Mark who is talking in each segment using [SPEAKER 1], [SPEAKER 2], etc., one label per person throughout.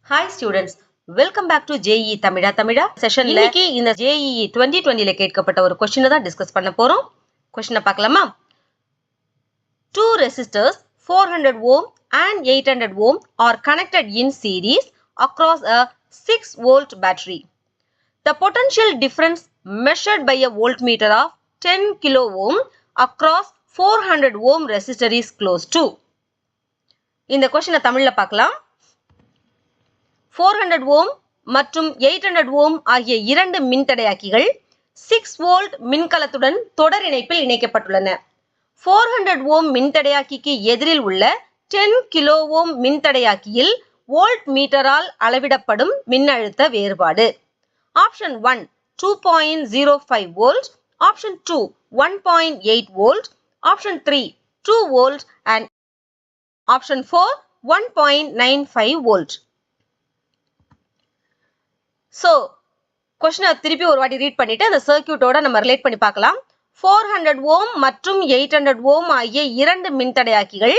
[SPEAKER 1] Hi students, welcome back to JEE Tamila session. இன்னைக்கு இந்த JEE 2020ல கேட்கப்பட்ட ஒரு क्वेश्चन தான் டிஸ்கஸ் பண்ண போறோம். क्वेश्चन பார்க்கலாமா? Two resistors 400 ohm and 800 ohm are connected in series across a 6 volt battery. The potential difference measured by a voltmeter of 10 kilo ohm across 400 ohm resistor is close to. இந்த question தமிழ்ல பார்க்கலாம். 400 ohm மற்றும் 800 ohm ஆகிய இரண்டு மின்தடையாக்கிகள் 6 volt மின்கலத்துடன் தொடர் இணைப்பில் இணைக்கப்பட்டுள்ளன. 400 ohm மின்தடையாக்கிக்கு எதிரில் உள்ள 10 கிலோ ஓம் மின்தடையாக்கியில் வோல்ட் மீட்டரால் அளவிடப்படும் மின்னழுத்த வேறுபாடு. Option 1 2.05 volt, option 2 1.8 volt, option 3 2 volt and option 4 1.95 volt. So, question திருப்பி ஒரு வாட்டி ரீட் பண்ணிட்டு அந்த சர்க்யூட்டோட நம்ம ரிலேட் பண்ணி பார்க்கலாம். 400 ohm மற்றும் 800 ohm ஆகிய இரண்டு மின்தடையாக்கிகள்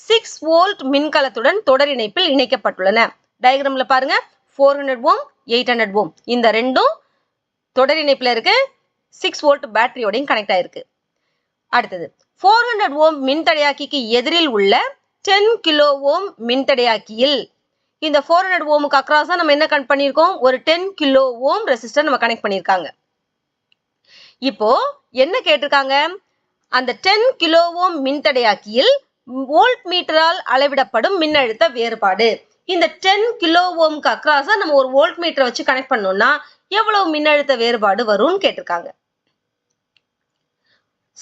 [SPEAKER 1] 6 வோல்ட் மின்கலத்துடன் தொடர் இணைப்பில் இணைக்கப்பட்டுள்ளன. டயகிராம்ல பாருங்க, 400 ohm 800 ohm இந்த ரெண்டும் தொடர் இணைப்பில் இருக்கு. 6 வோல்ட் பேட்டரியோடையும் கனெக்ட் ஆயிருக்கு. அடுத்தது 400 ohm மின்தடையாக்கிக்கு எதிரில் உள்ள 10 கிலோ ஓம் மின்தடையாக்கியில் இந்த 400 ஓமுக்கு அக்ராஸா நம்ம என்ன கனெக்ட் பண்ணியிருக்கோம்? ஒரு 10 கிலோ ஓம் ரெசிஸ்டர் நம்ம கனெக்ட் பண்ணியிருக்காங்க. இப்போ என்ன கேட்டிருக்காங்க? அந்த 10 கிலோ ஓம் மின்தடையாக்கியில் வோல்ட் மீட்டரால் அளவிடப்படும் மின்னழுத்த வேறுபாடு. இந்த 10 கிலோ ஓமுக்கு அக்ராஸா நம்ம ஒரு வோல்ட் மீட்டரை வச்சு கனெக்ட் பண்ணோம்னா எவ்வளவு மின்னழுத்த வேறுபாடு வரும்னு கேட்டிருக்காங்க.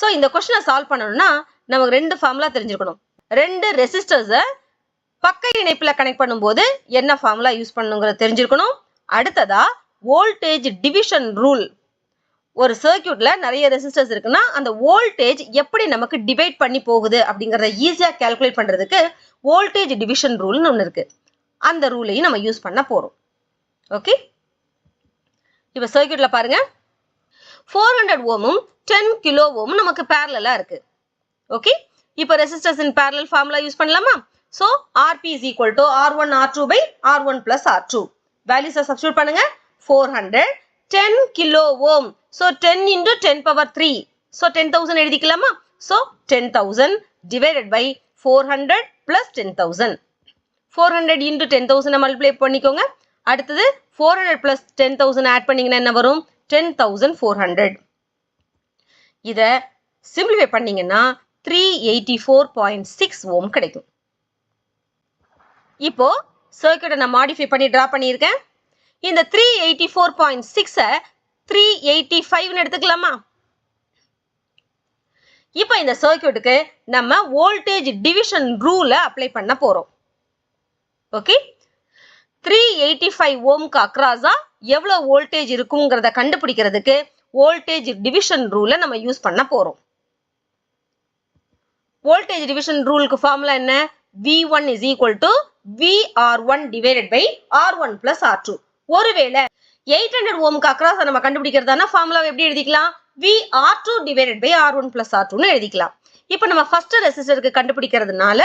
[SPEAKER 1] சோ இந்த கொஸ்டினை சால்வ் பண்ணணும்னா நமக்கு ரெண்டு ஃபார்முலா தெரிஞ்சிருக்கணும். ரெண்டு ரெசிஸ்டர்ஸை பக்க இணைப்புல கனெக்ட் பண்ணும்போது என்ன ஃபார்முலா யூஸ் பண்ணணுங்கிறது தெரிஞ்சிருக்கணும். அடுத்ததா வோல்டேஜ் டிவிஷன் ரூல். ஒரு சர்க்யூட்ல நிறைய ரெசிஸ்டர்ஸ் இருக்குன்னா அந்த வோல்டேஜ் எப்படி நமக்கு டிவைட் பண்ணி போகுது அப்படிங்கறத ஈஸியா கால்குலேட் பண்றதுக்கு வோல்டேஜ் டிவிஷன் ரூல்னு ஒன்று இருக்கு. அந்த ரூலையும் நம்ம யூஸ் பண்ண போறோம். ஓகே, இப்ப சர்க்யூட்ல பாருங்க, 400 ஓமும் 10 கிலோ ஓமும் நமக்கு பேரலலா இருக்கு. ஓகே, இப்ப ரெசிஸ்டர்ஸ் இன் பேரலல் ஃபார்முலா யூஸ் பண்ணலாமா? So, Rp is equal to R1 R2 by R1 plus R2. Values substitute பண்ணுங்க. 400 10 kilo ohm. So, 10 into 10 power 3. So, 10,000 எழுதிக்கலாமா? So, 10,000 divided by 400 plus 10,000. 400 into 10,000 multiply பண்ணிக்கோங்க. அடுத்தது 400 plus 10,000 add பண்ணீங்கன்னா என்ன வரும்? 10,400. இத simplify பண்ணீங்கன்னா 384.6 ohm கிடைக்கும். இப்போ சர்க்யூட்டை நான் மாடிஃபை பண்ணி டிரா பண்ணியிருக்கேன். இந்த 384.6 385 எடுத்துக்கலாமா? இப்போ இந்த சர்க்யூட்டுக்கு நம்ம வோல்டேஜ் டிவிஷன் ரூலை அப்ளை பண்ண போறோம். ஓகே, 385 ஓம்க்கு அக்ராஸா எவ்வளவு வோல்டேஜ் இருக்குங்கிறத கண்டுபிடிக்கிறதுக்கு வோல்டேஜ் டிவிஷன் ரூலை நம்ம யூஸ் பண்ண போறோம். வோல்டேஜ் டிவிஷன் ரூலுக்கு ஃபார்முலா என்ன? V1 is equal to VR1 divided by R1 plus R2. ஒருவேளை 800 ஓமுக்கு அக்ராஸ் நம்ம கண்டுபிடிக்கிறதானா ஃபார்முலா எப்படி எழுதிக்கலாம்? VR2 divided by R1 plus R2 எழுதிக்கலாம். இப்போ நம்ம first ரெசிஸ்டருக்கு கண்டுபிடிக்கிறதுனால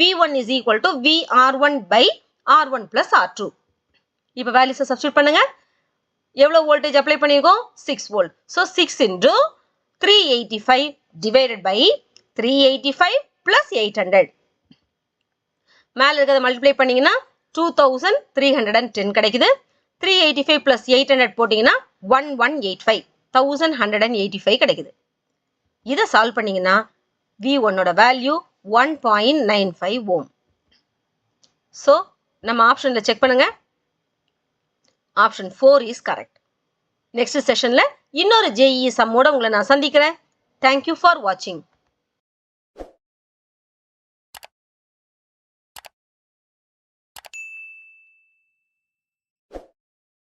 [SPEAKER 1] V1 is equal to VR1 by R1 plus R2. இப்போ வேல்யூஸை சப்ஸ்டிட்யூட் பண்ணுங்க. எவ்வளவு வோல்டேஜ் அப்ளை பண்ணியிருக்கோம்? 6 volt. So 6 into 385 divided by 385 plus 800. மேல இருக்கிறத மல்டிப்ளை பண்ணீங்கன்னா 2310 கிடைக்குது. 385 plus 800 போட்டீங்கன்னா 1185 1185 கிடைக்குது. இதை சால்வ் பண்ணீங்கன்னா V1 ஓட வேல்யூ 1.95 ஓம். ஸோ நம்ம ஆப்ஷன்ல செக் பண்ணுங்க. Option 4 is correct. நெக்ஸ்ட் செஷன்ல இன்னொரு JEE சம்மோட உங்களை நான் சந்திக்கிறேன். தேங்க்யூ ஃபார் வாட்சிங்.